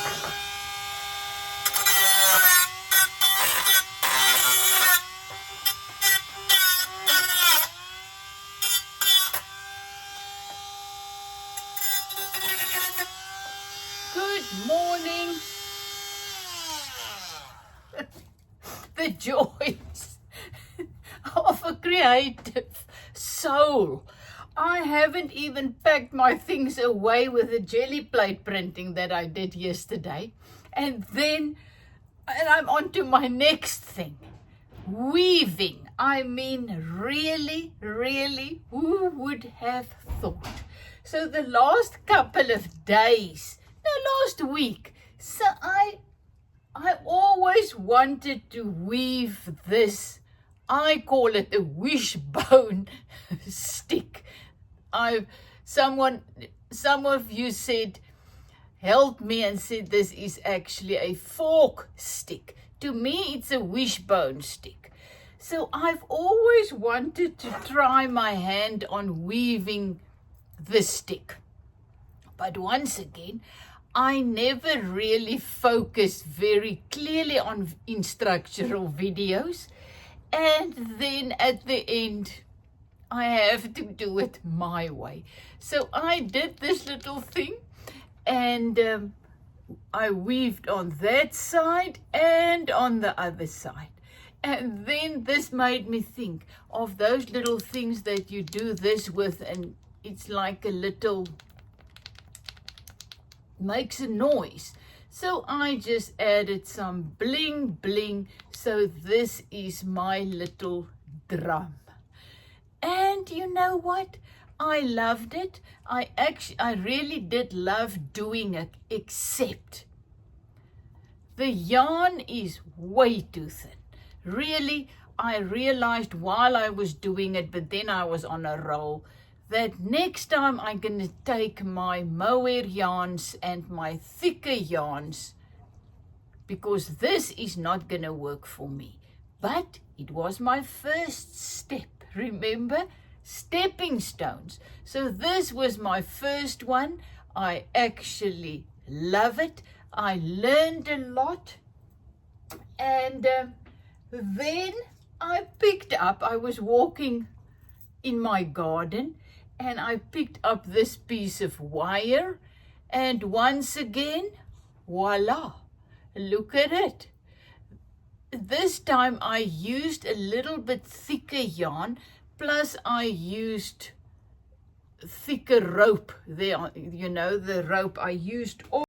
Good morning. The joys of a creative soul. I haven't even packed my things away with the jelly plate printing that I did yesterday. And I'm on to my next thing. Weaving. I mean, really, who would have thought? So the last couple of days, last week, so I always wanted to weave this. I call it a wishbone stick. Some of you said, helped me and said this is actually a fork stick. To me, it's a wishbone stick. So I've always wanted to try my hand on weaving the stick. But once again, I never really focused very clearly on instructional videos. And then at the end, I have to do it my way. So I did this little thing and I weaved on that side and on the other side. And then this made me think of those little things that you do this with, and it's like a little, makes a noise. So I just added some bling bling. So this is my little drum. And you know what? I loved it. I really did love doing it, except the yarn is way too thin. Really, I realized while I was doing it, but then I was on a roll, that next time I'm going to take my mohair yarns and my thicker yarns, because this is not going to work for me. But it was my first step. Remember? Stepping stones. So this was my first one. I actually love it. I learned a lot. And then I was walking in my garden and I picked up this piece of wire. And once again, voila, look at it. This time I used a little bit thicker yarn, plus I used thicker rope there, the rope I used all